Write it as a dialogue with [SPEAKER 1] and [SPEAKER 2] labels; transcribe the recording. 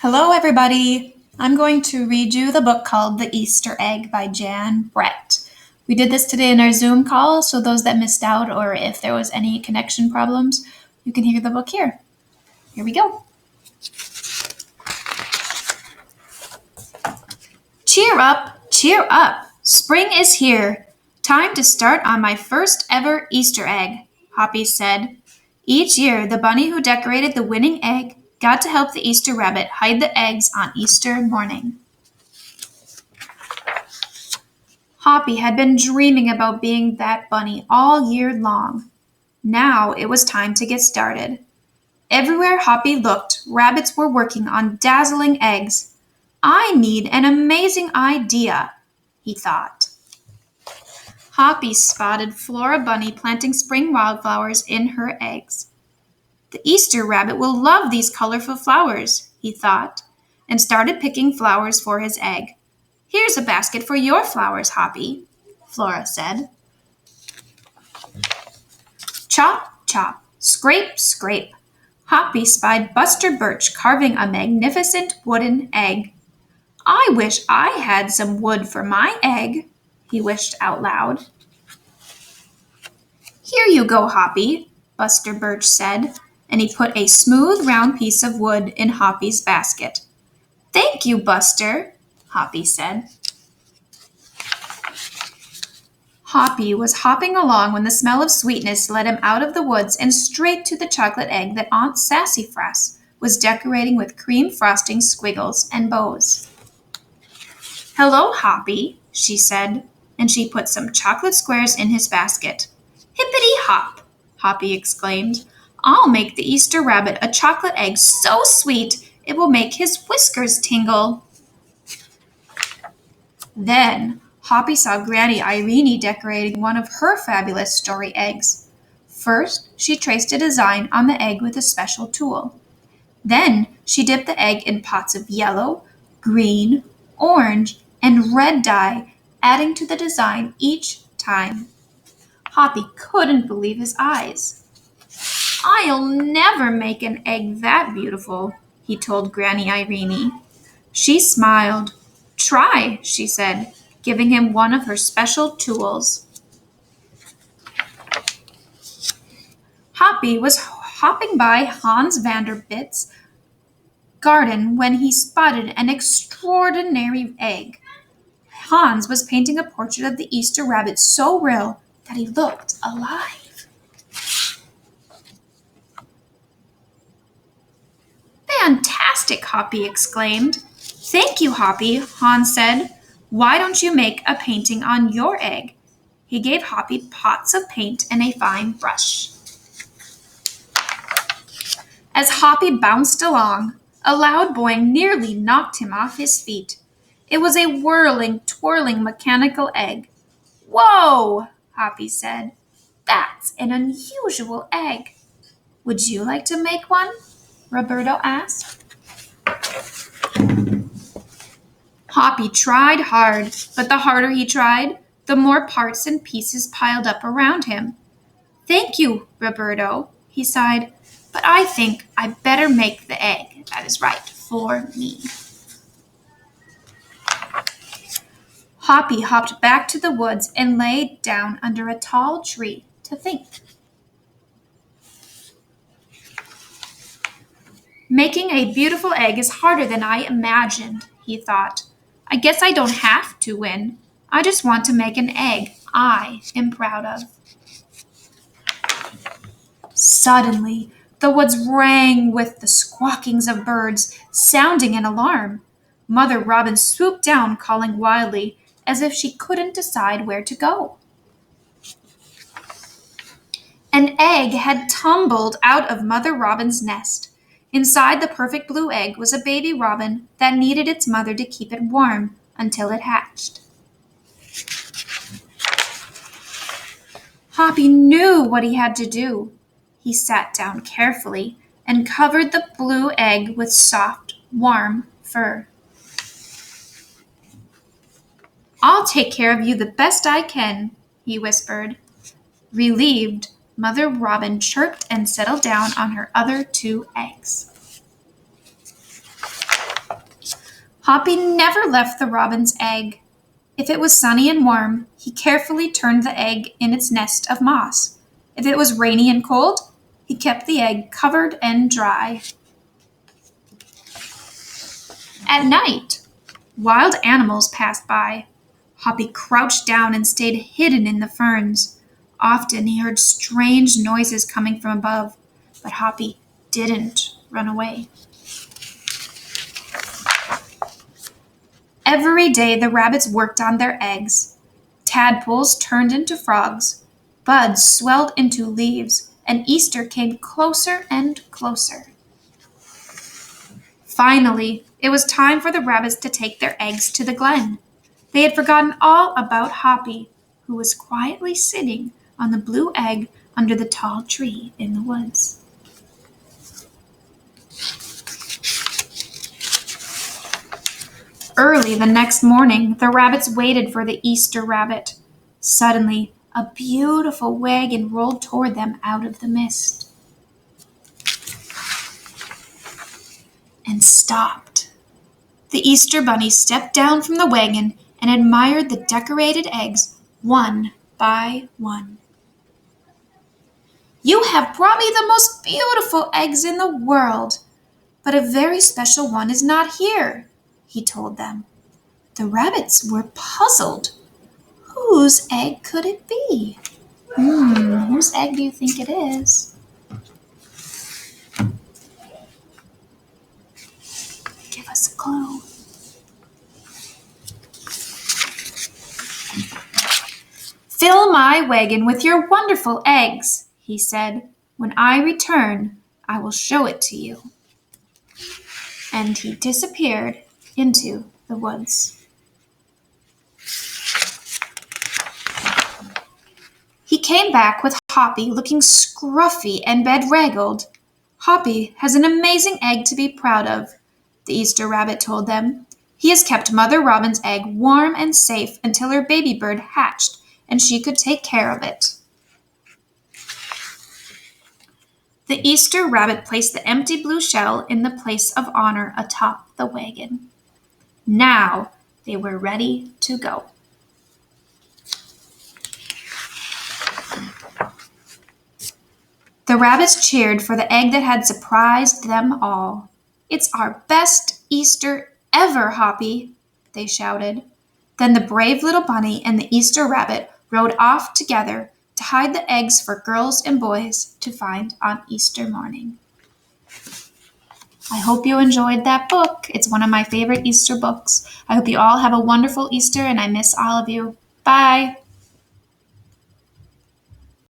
[SPEAKER 1] Hello, everybody. I'm going to read you the book called The Easter Egg by Jan Brett. We did this today in our Zoom call, so those that missed out or if there was any connection problems, you can hear the book here. Here we go. Cheer up, cheer up. Spring is here. Time to start on my first ever Easter egg, Hoppy said. Each year, the bunny who decorated the winning egg got to help the Easter rabbit hide the eggs on Easter morning. Hoppy had been dreaming about being that bunny all year long. Now it was time to get started. Everywhere Hoppy looked, rabbits were working on dazzling eggs. I need an amazing idea, he thought. Hoppy spotted Flora Bunny planting spring wildflowers in her eggs. The Easter rabbit will love these colorful flowers, he thought, and started picking flowers for his egg. Here's a basket for your flowers, Hoppy, Flora said. Chop, chop, scrape, scrape. Hoppy spied Buster Birch carving a magnificent wooden egg. I wish I had some wood for my egg, he wished out loud. Here you go, Hoppy, Buster Birch said, and he put a smooth, round piece of wood in Hoppy's basket. Thank you, Buster, Hoppy said. Hoppy was hopping along when the smell of sweetness led him out of the woods and straight to the chocolate egg that Aunt Sassafras was decorating with cream frosting squiggles and bows. Hello, Hoppy, she said, and she put some chocolate squares in his basket. Hippity-hop, Hoppy exclaimed. I'll make the Easter rabbit a chocolate egg so sweet it will make his whiskers tingle. Then Hoppy saw Granny Irene decorating one of her fabulous story eggs. First, she traced a design on the egg with a special tool. Then she dipped the egg in pots of yellow, green, orange, and red dye, adding to the design each time. Hoppy couldn't believe his eyes. I'll never make an egg that beautiful, he told Granny Irene. She smiled. Try, she said, giving him one of her special tools. Hoppy was hopping by Hans Vanderbitt's garden when he spotted an extraordinary egg. Hans was painting a portrait of the Easter rabbit so real that he looked alive. Fantastic, Hoppy exclaimed. Thank you, Hoppy, Hans said. Why don't you make a painting on your egg? He gave Hoppy pots of paint and a fine brush. As Hoppy bounced along, a loud boing nearly knocked him off his feet. It was a whirling, twirling mechanical egg. Whoa, Hoppy said. That's an unusual egg. Would you like to make one? Roberto asked. Hoppy tried hard, but the harder he tried, the more parts and pieces piled up around him. Thank you, Roberto, he sighed, but I think I better make the egg that is right for me. Hoppy hopped back to the woods and lay down under a tall tree to think. Making a beautiful egg is harder than I imagined, he thought. I guess I don't have to win. I just want to make an egg I am proud of. Suddenly, the woods rang with the squawkings of birds, sounding an alarm. Mother Robin swooped down, calling wildly, as if she couldn't decide where to go. An egg had tumbled out of Mother Robin's nest. Inside the perfect blue egg was a baby robin that needed its mother to keep it warm until it hatched. Hoppy knew what he had to do. He sat down carefully and covered the blue egg with soft, warm fur. I'll take care of you the best I can, he whispered. Relieved, Mother Robin chirped and settled down on her other two eggs. Hoppy never left the robin's egg. If it was sunny and warm, he carefully turned the egg in its nest of moss. If it was rainy and cold, he kept the egg covered and dry. At night, wild animals passed by. Hoppy crouched down and stayed hidden in the ferns. Often he heard strange noises coming from above, but Hoppy didn't run away. Every day the rabbits worked on their eggs. Tadpoles turned into frogs, buds swelled into leaves, and Easter came closer and closer. Finally, it was time for the rabbits to take their eggs to the glen. They had forgotten all about Hoppy, who was quietly sitting on the blue egg under the tall tree in the woods. Early the next morning, the rabbits waited for the Easter rabbit. Suddenly, a beautiful wagon rolled toward them out of the mist and stopped. The Easter bunny stepped down from the wagon and admired the decorated eggs one by one. "You have brought me the most beautiful eggs in the world, but a very special one is not here," he told them. The rabbits were puzzled. Whose egg could it be? Whose egg do you think it is? Give us a clue. "Fill my wagon with your wonderful eggs," he said. "When I return, I will show it to you." And he disappeared into the woods. He came back with Hoppy looking scruffy and bedraggled. "Hoppy has an amazing egg to be proud of," the Easter rabbit told them. "He has kept Mother Robin's egg warm and safe until her baby bird hatched and she could take care of it." The Easter rabbit placed the empty blue shell in the place of honor atop the wagon. Now they were ready to go. The rabbits cheered for the egg that had surprised them all. "It's our best Easter ever, Hoppy," they shouted. Then the brave little bunny and the Easter rabbit rode off together to hide the eggs for girls and boys to find on Easter morning. I hope you enjoyed that book. It's one of my favorite Easter books. I hope you all have a wonderful Easter, and I miss all of you. Bye.